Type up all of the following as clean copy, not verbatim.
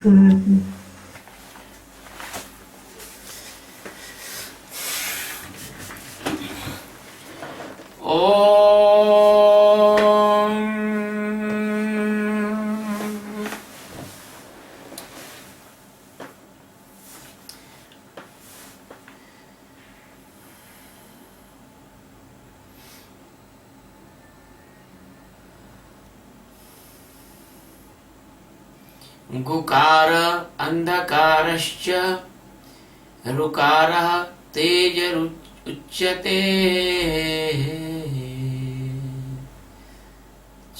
Mhm. Om गुकार अंधकारश्च ऋकारः तेजरुच्यते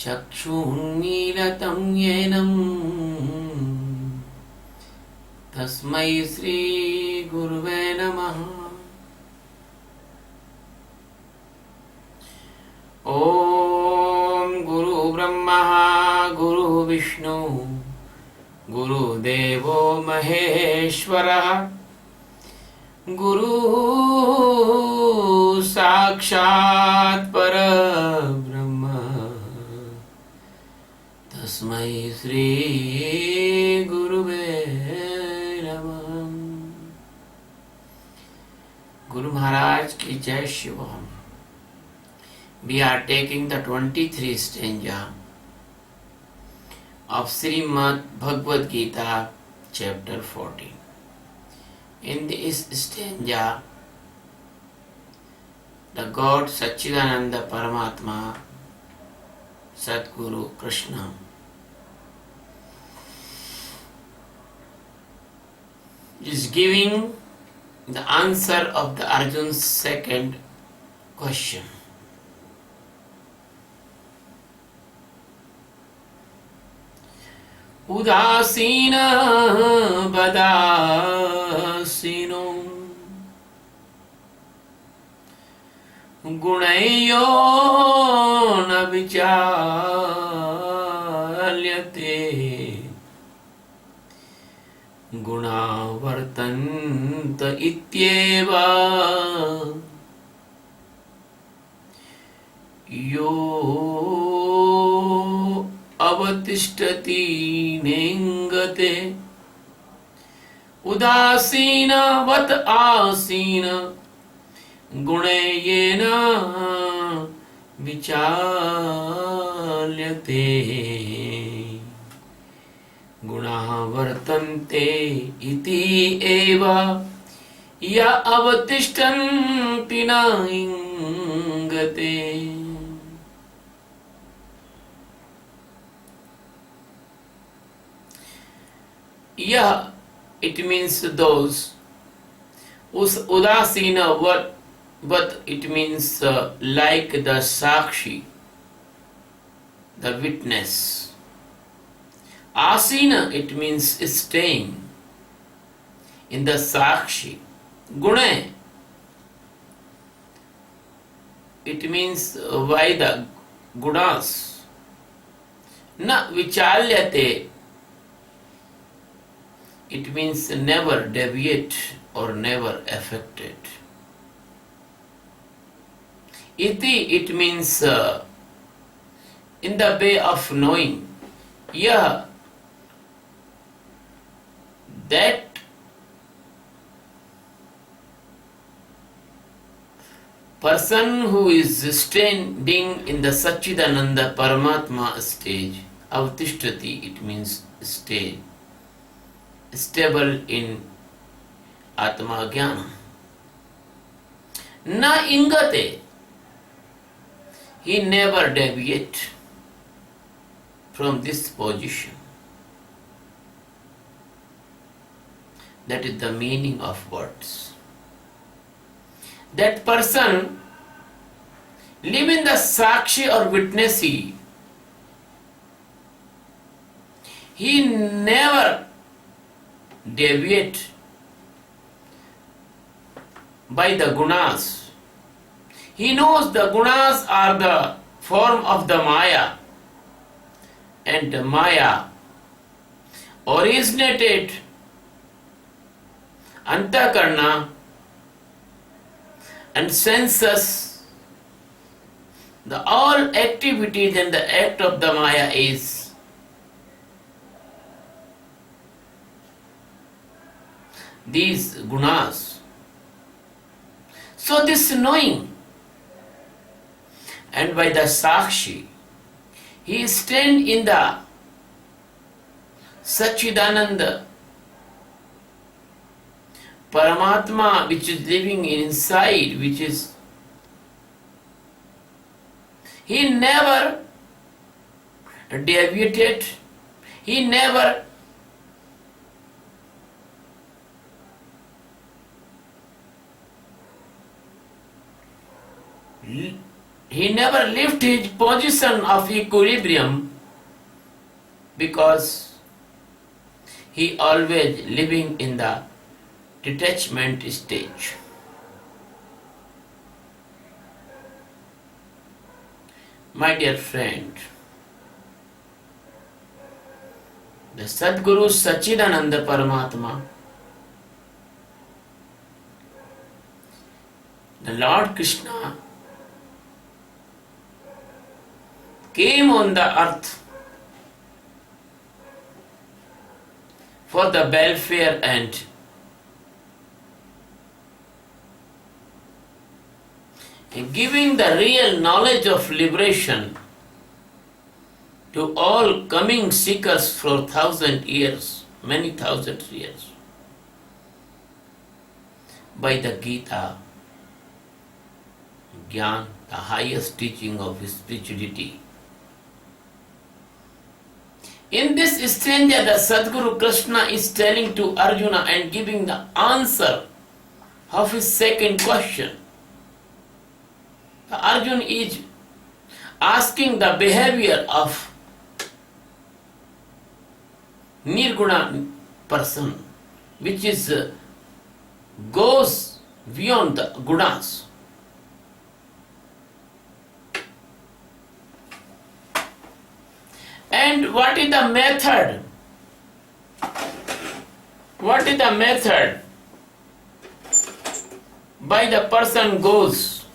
चक्षुर्मीलितं येनं तस्मै श्री गुरुवे नमः। ओम गुरु ब्रह्मा गुरु विष्णु गुरुदेवो महेश्वरः गुरु साक्षात् परब्रह्म तस्मै श्री गुरुवे नमः। गुरु महाराज की जय Shivam. We are taking the 23 stanza of Srimad Bhagavad Gita, chapter 14. In this stanza, the God Satchidananda Paramatma, Sadguru Krishna, is giving the answer of the Arjun's second question. उदासीन बदासीनो गुणयो न विचाल्यते गुणा वर्तन्त इत्येव यो अवतिष्ठति नेंगते उदासीनवत आसीन गुणेयेन विचाल्यते गुणाः वर्तन्ते इति एव य अवतिष्ठन्ति न इंगते। Yeah, it means those. Udasina, what it means like the sakshi, the witness. Asina, it means staying in the sakshi. Gune, it means by the gunas. Na vichalyate, it means never deviate or never affected. Iti, it means in the way of knowing. Yeah, that person who is standing in the Satchidananda Paramatma stage, avtishtati, it means stage, stable in Atma Jnana. Na ingate, he never deviate from this position. That is the meaning of words. That person live in the sakshi or witnessee. He never deviate by the gunas. He knows the gunas are the form of the Maya, and the Maya originated Antakarna and senses. The all activities and the act of the Maya is these gunas. So this knowing, and by the Sakshi, he stand in the Sachidananda Paramatma which is living inside, which is, he never deviated, he never left his position of equilibrium, because he always living in the detachment stage. My dear friend, the Sadguru Sachidananda Paramatma, the Lord Krishna, came on the earth for the welfare and giving the real knowledge of liberation to all coming seekers for 1,000 years, many thousand years, by the Geeta, Gyan, the highest teaching of spirituality. In this stanza, the Sadguru Krishna is telling to Arjuna and giving the answer of his second question. Arjuna is asking the behavior of Nirguna person, which is goes beyond the gunas. And what is the method? What is the method by the person goes?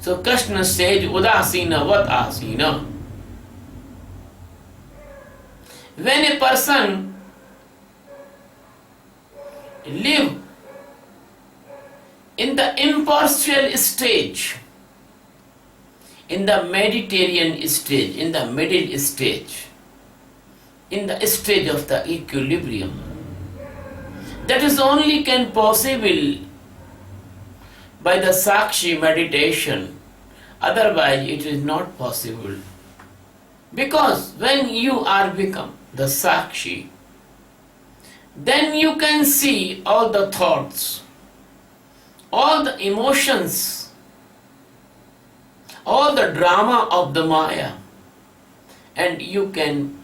So Krishna said, Udasina vat asina. When a person live in the impartial stage, in the Mediterranean stage, in the middle stage, in the stage of the equilibrium, that is only can possible by the Sakshi meditation. Otherwise it is not possible. Because when you are become the Sakshi, then you can see all the thoughts, all the emotions, all the drama of the Maya, and you can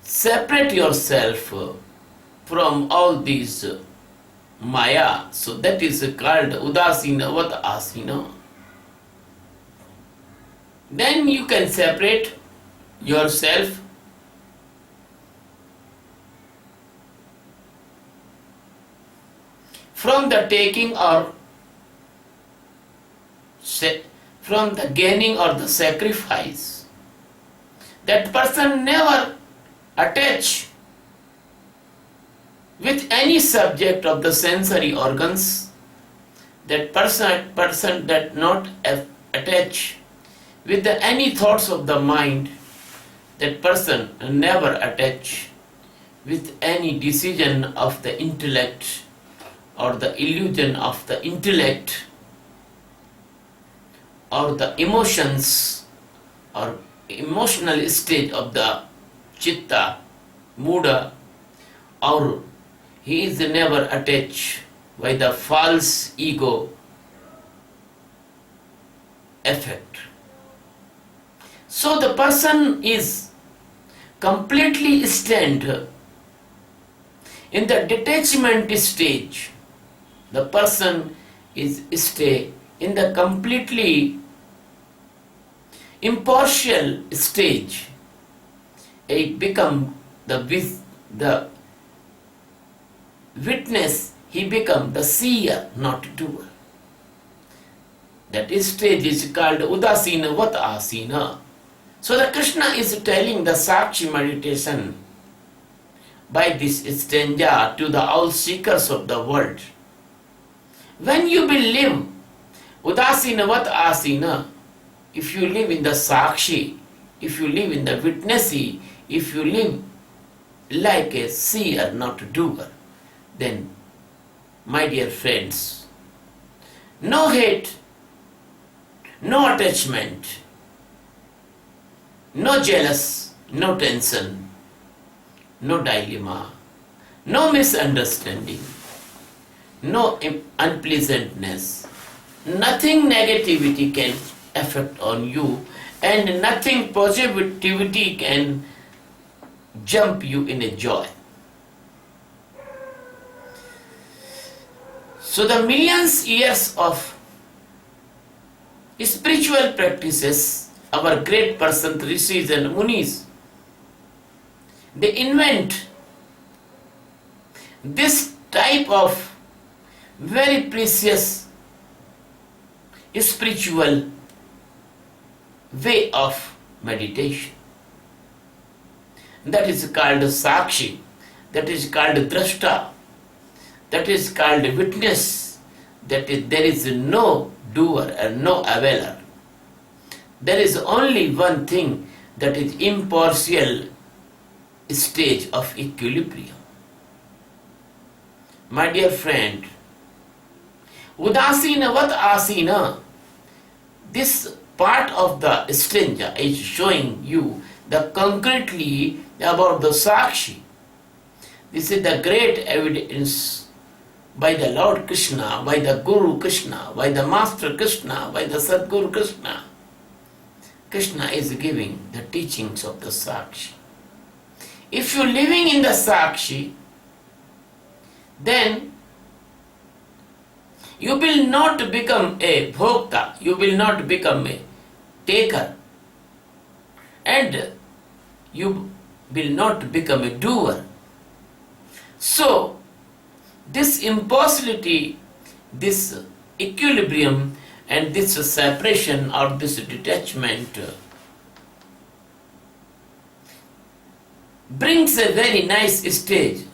separate yourself from all these Maya. So that is called Udasina vat asina. Then you can separate yourself from the taking or from the gaining or the sacrifice. That person never attach with any subject of the sensory organs. That person that not attach with any thoughts of the mind. That person never attach with any decision of the intellect or the illusion of the intellect or the emotions or emotional state of the chitta, muda, or he is never attached by the false ego effect. So the person is completely stand in the detachment stage. The person is stay in the completely impartial stage. It become the witness, he become the seer, not doer. That stage is called Udasina vat asina. So the Krishna is telling the Sakshi meditation by this stanza to the all seekers of the world. When you will live udasinavat asina, if you live in the sakshi, if you live in the witnessy, if you live like a seer, not a doer, then, my dear friends, no hate, no attachment, no jealous, no tension, no dilemma, no misunderstanding, no unpleasantness, nothing negativity can affect on you, and nothing positivity can jump you in a joy. So the millions years of spiritual practices, our great persons, rishis and munis, they invent this type of very precious spiritual way of meditation. That is called sakshi, that is called drashta, that is called witness, that is, there is no doer and no availer. There is only one thing, that is impartial stage of equilibrium. My dear friend, udasina vat asina, this part of the stanza is showing you the concretely about the sakshi. This is the great evidence by the Lord Krishna, by the Guru Krishna, by the Master Krishna, by the Sadguru Krishna. Krishna is giving the teachings of the sakshi. If you are living in the sakshi, then you will not become a bhokta, you will not become a taker, and you will not become a doer. So, this impossibility, this equilibrium, and this separation or this detachment brings a very nice stage.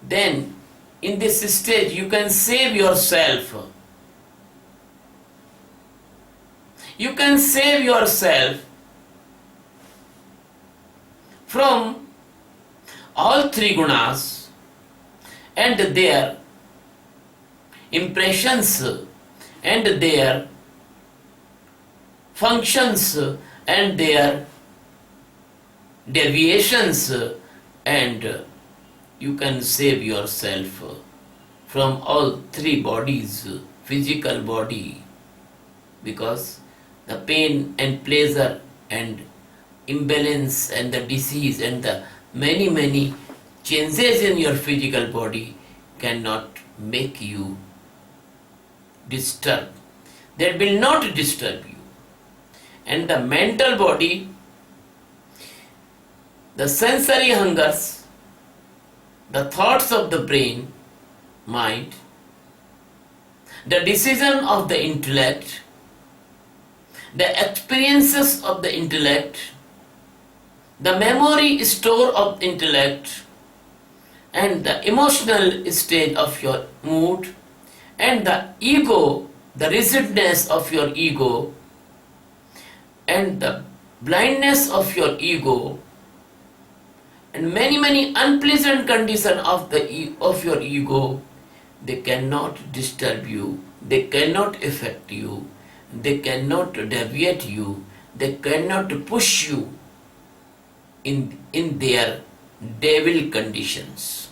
Then, in this stage, you can save yourself. You can save yourself from all three gunas and their impressions and their functions and their deviations, and you can save yourself from all three bodies, physical body, because the pain and pleasure and imbalance and the disease and the many changes in your physical body cannot make you disturb. That will not disturb you. And the mental body, the sensory hungers, the thoughts of the brain, mind, the decision of the intellect, the experiences of the intellect, the memory store of intellect, and the emotional state of your mood, and the ego, the rigidness of your ego, and the blindness of your ego, and many unpleasant conditions of your ego, they cannot disturb you, they cannot affect you, they cannot deviate you, they cannot push you in their devil conditions.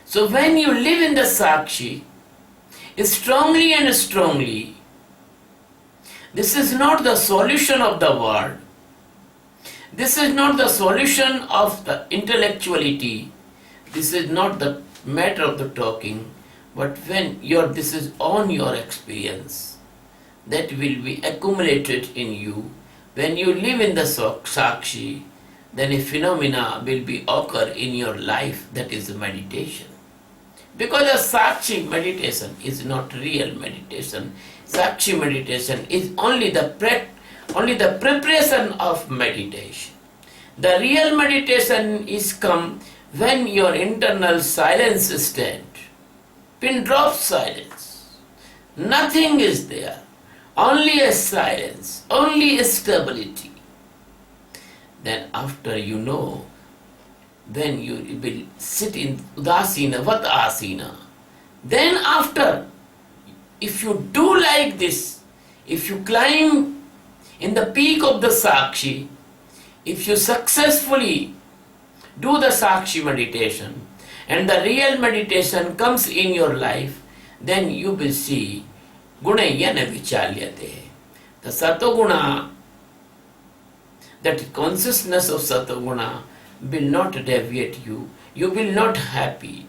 So when you live in the sakshi, strongly and strongly, this is not the solution of the world. This is not the solution of the intellectuality. This is not the matter of the talking. But when this is on your experience, that will be accumulated in you. When you live in the sakshi, then a phenomena will be occur in your life, that is meditation. Because the sakshi meditation is not real meditation. Sakshi meditation is only the preparation of meditation. The real meditation is come when your internal silence state, pin drop silence, nothing is there, only a silence, only a stability. Then after when you will sit in Udasina, Vatasina, then after, if you do like this, if you climb in the peak of the Sakshi, if you successfully do the Sakshi meditation and the real meditation comes in your life, then you will see Gunayana Vichalyate. The Satoguna, that consciousness of Satoguna will not deviate you. You will not happy.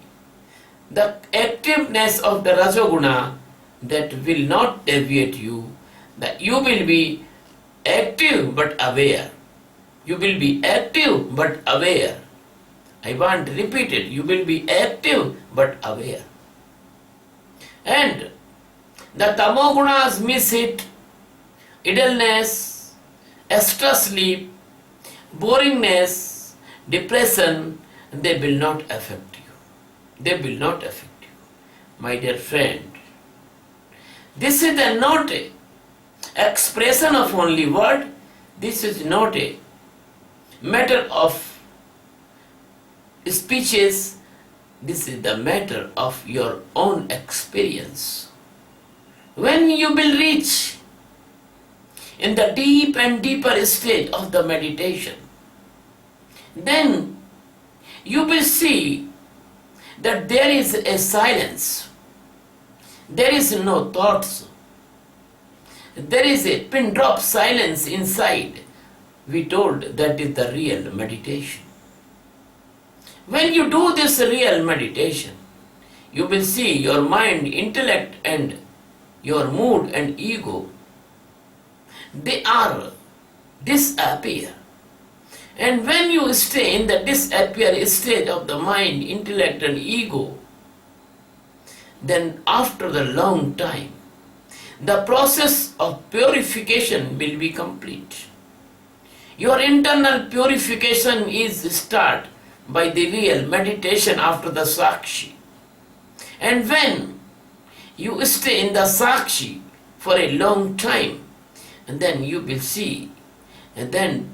The activeness of the Rajoguna, that will not deviate you. That you will be active but aware. You will be active but aware. I want to repeat it. You will be active but aware. And the Tamogunas miss it. Idleness, extra sleep, boringness, depression, they will not affect you. They will not affect you. My dear friend, this is not a expression of only word. This is not a matter of speeches. This is the matter of your own experience. When you will reach in the deep and deeper stage of the meditation, then you will see that there is a silence. There is no thoughts. There is a pin drop silence inside. We told that is the real meditation. When you do this real meditation, you will see your mind, intellect and your mood and ego, they are disappear. And when you stay in the disappear state of the mind, intellect and ego, then after the long time, the process of purification will be complete. Your internal purification is start by the real meditation after the Sakshi. And when you stay in the Sakshi for a long time, and then you will see, and then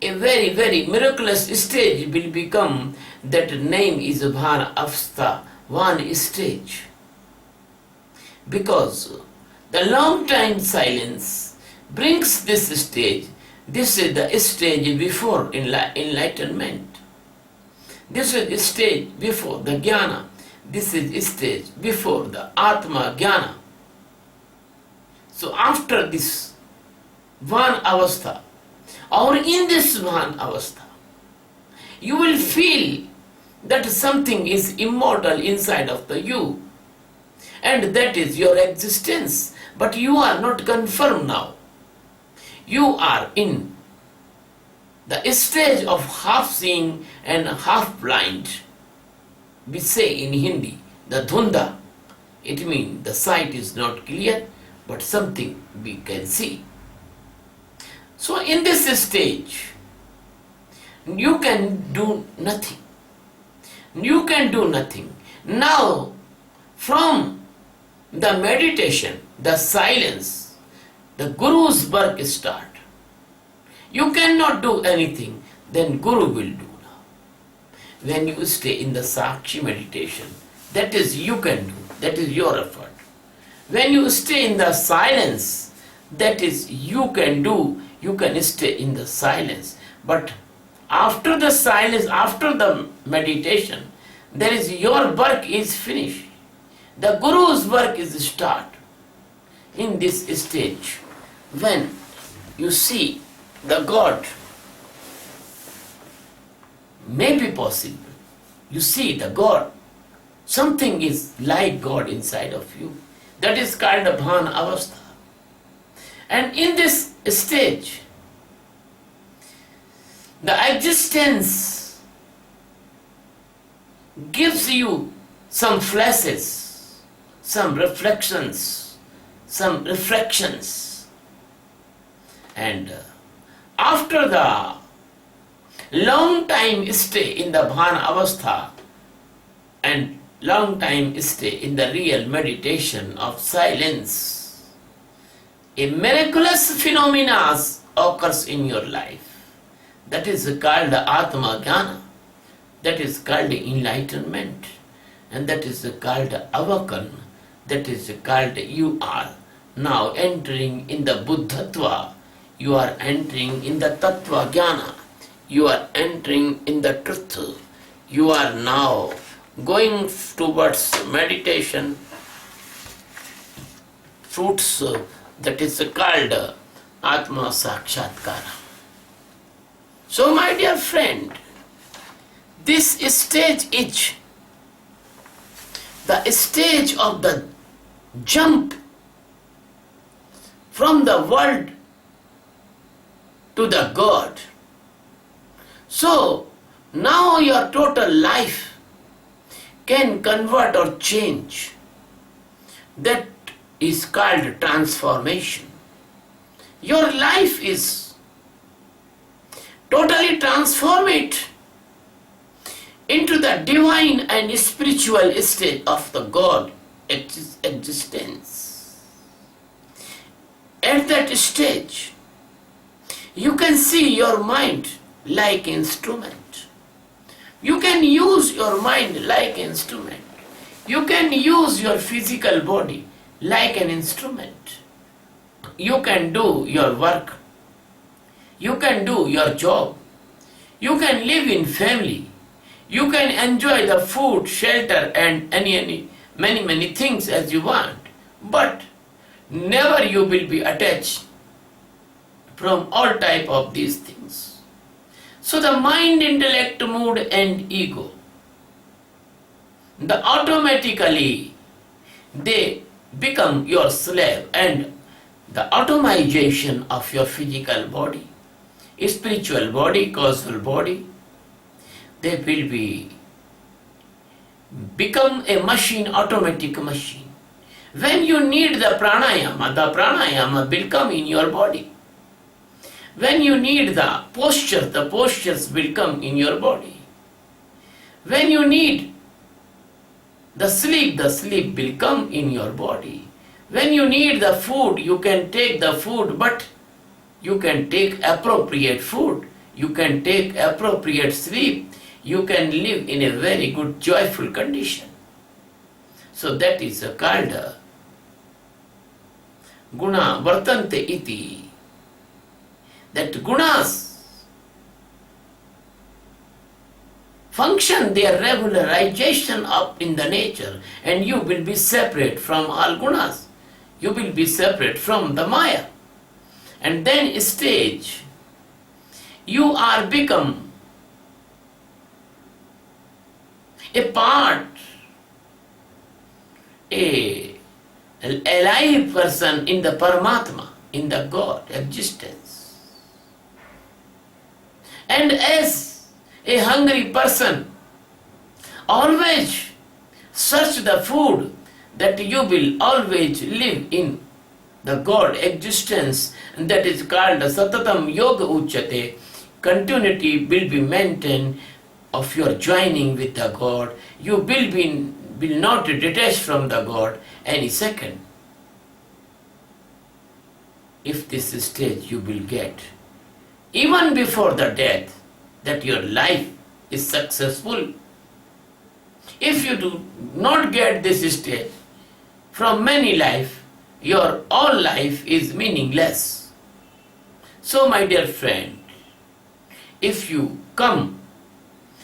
a very, very miraculous stage will become, that name is Bhana Avstha, one stage. Because the long time silence brings this stage. This is the stage before enlightenment. This is the stage before the Jnana. This is the stage before the Atma Jnana. So after this Van Avastha, or in this Van Avastha, you will feel that something is immortal inside of the you, and that is your existence. But you are not confirmed now. You are in the stage of half seeing and half blind. We say in Hindi, the dhunda. It means the sight is not clear, but something we can see. So in this stage, you can do nothing. You can do nothing. Now, from the meditation, the silence, the Guru's work start. You cannot do anything, then Guru will do now. When you stay in the Sakshi meditation, that is you can do, that is your effort. When you stay in the silence, that is you can do, you can stay in the silence. But after the silence, after the meditation, there is your work is finished. The Guru's work is start. In this stage, when you see the God, may be possible. You see the God, something is like God inside of you. That is called a Bhan Avastha. And in this stage, the existence gives you some flashes, some reflections, some refractions. And after the long time stay in the bhana avastha and long time stay in the real meditation of silence, a miraculous phenomena occurs in your life. That is called Atma Jnana. That is called enlightenment. And that is called Avakan. That is called you are now entering in the Buddhatva. You are entering in the Tattva Jnana. You are entering in the truth. You are now going towards meditation fruits that is called Atma Sakshatkara. So my dear friend, this stage is the stage of the jump from the world to the God. So now your total life can convert or change. That is called transformation. Your life is totally transformed into the divine and spiritual state of the God existence. At that stage, you can see your mind like instrument. You can use your mind like instrument. You can use your physical body like an instrument. You can do your work. You can do your job. You can live in family. You can enjoy the food, shelter and many things as you want. But never you will be attached from all type of these things. So the mind, intellect, mood and ego, automatically they become your slave, and the automation of your physical body, spiritual body, causal body, they will become a machine, automatic machine. When you need the pranayama will come in your body. When you need the postures will come in your body. When you need the sleep will come in your body. When you need the food, you can take the food, but you can take appropriate food. You can take appropriate sleep. You can live in a very good, joyful condition. So that is called guna vartante iti. That gunas function their regularization up in the nature, and you will be separate from all gunas. You will be separate from the Maya. And then stage, you are become a part, a alive person in the Paramatma, in the God existence. And as a hungry person, always search the food, that you will always live in the God existence, and that is called Satatam Yoga Uchyate. Continuity will be maintained of your joining with the God. You will not detach from the God any second. If this stage you will get, even before the death, that your life is successful. If you do not get this stage, from many life, your all life is meaningless. So my dear friend, if you come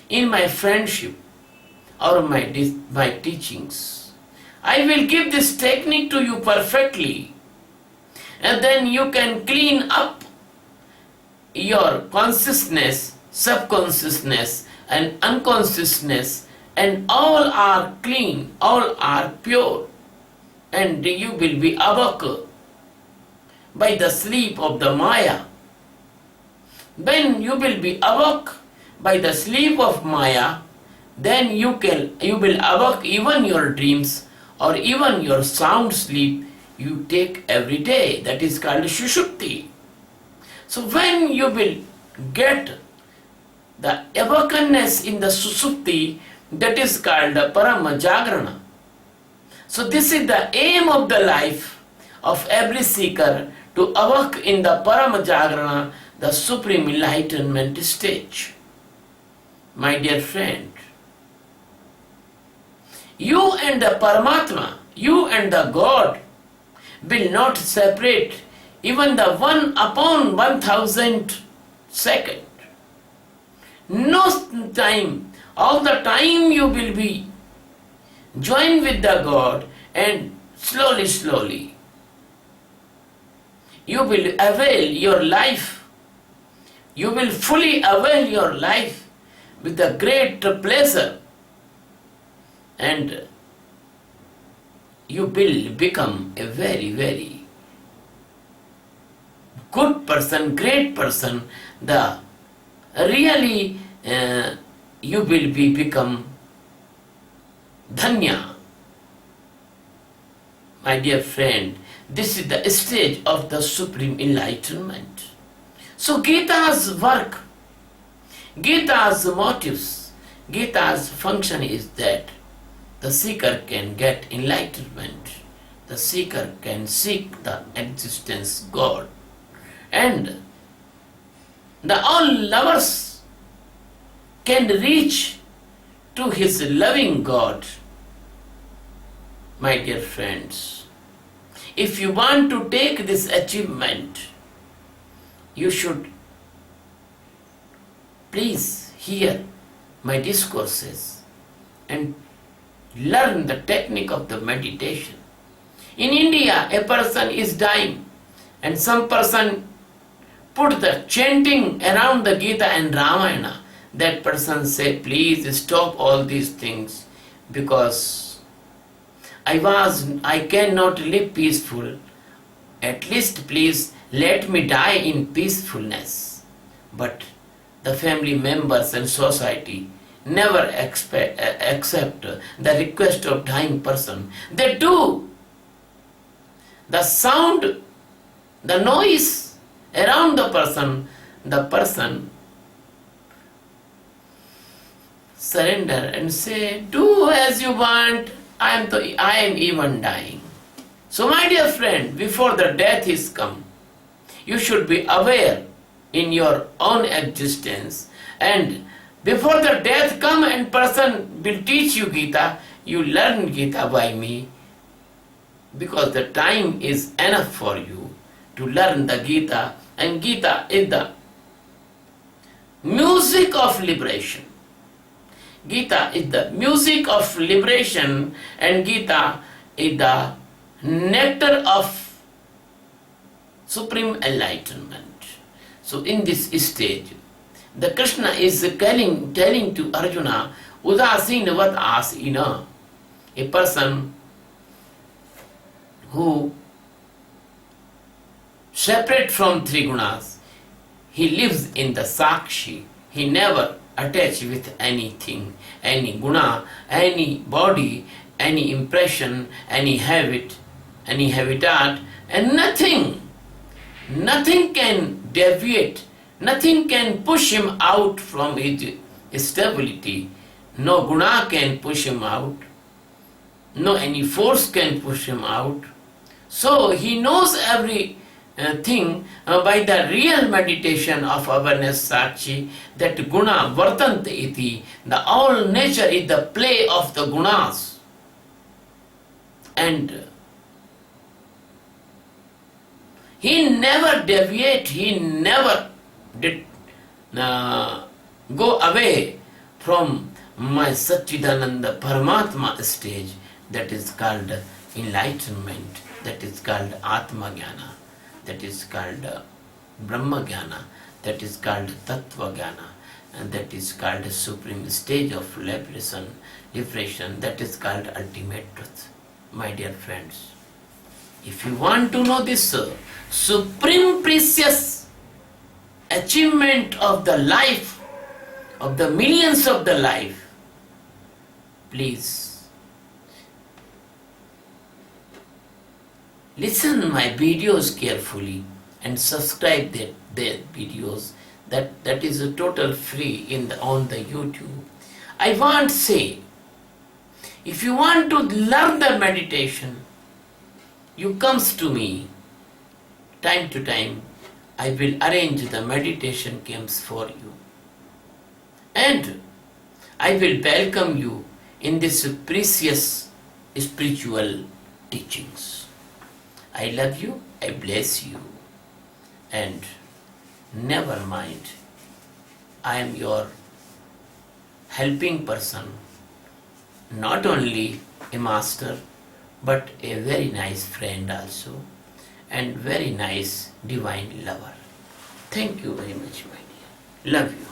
in my friendship or my teachings, I will give this technique to you perfectly, and then you can clean up your consciousness, subconsciousness and unconsciousness, and all are clean, all are pure, and you will be awake by the sleep of the Maya. When you will be awake by the sleep of Maya, then you will awake even your dreams or even your sound sleep you take every day. That is called Shushupti. So when you will get the awakenness in the Susupti, that is called Parama Jagrana. So this is the aim of the life of every seeker, to awake in the Parama Jagrana, the supreme enlightenment stage. My dear friend, you and the Paramatma, you and the God will not separate even the 1 upon 1000 second. No time, all the time you will be joined with the God, and slowly you will avail your life. You will fully avail your life with a great pleasure, and you will become a very good person, great person. The really you will become Dhanya. My dear friend, this is the stage of the supreme enlightenment. So Gita's work, Gita's motives, Gita's function is that the seeker can get enlightenment. The seeker can seek the existence God. And the all lovers can reach to his loving God. My dear friends, if you want to take this achievement, you should please hear my discourses and learn the technique of the meditation. In India, a person is dying, and some person put the chanting around the Gita and Ramayana. That person say, please stop all these things, because I cannot live peaceful. At least please let me die in peacefulness. But the family members and society never accept the request of dying person. They do. The sound, the noise around the person surrender and say, do as you want, I am even dying. So my dear friend, before the death is come, you should be aware in your own existence, and before the death come and person will teach you Gita, you learn Gita by me, because the time is enough for you to learn the Gita, and Gita is the music of liberation. Gita is the music of liberation, and Gita is the nectar of supreme enlightenment. So in this stage, the Krishna is telling to Arjuna, Udasinavad asina, a person who separate from three gunas, he lives in the Sakshi, he never attached with anything, any guna, any body, any impression, any habit, any habitat, and nothing can deviate, nothing can push him out from his stability. No guna can push him out, no any force can push him out. So he knows every thing by the real meditation of awareness Sakshi, that guna vartante iti, the all nature is the play of the gunas. And he never deviate, he never did go away from my Satchidananda Paramatma stage, that is called enlightenment, that is called Atma Jnana, that is called Brahma Jnana, that is called Tattva Jnana, and that is called the supreme stage of liberation, that is called ultimate truth. My dear friends, if you want to know this supreme precious achievement of the life, of the millions of the life, please listen my videos carefully and subscribe their videos. That is a total free on the YouTube. I want say, if you want to learn the meditation, you comes to me time to time. I will arrange the meditation camps for you, and I will welcome you in this precious spiritual teachings. I love you, I bless you, and never mind, I am your helping person, not only a master, but a very nice friend also, and very nice divine lover. Thank you very much, my dear. Love you.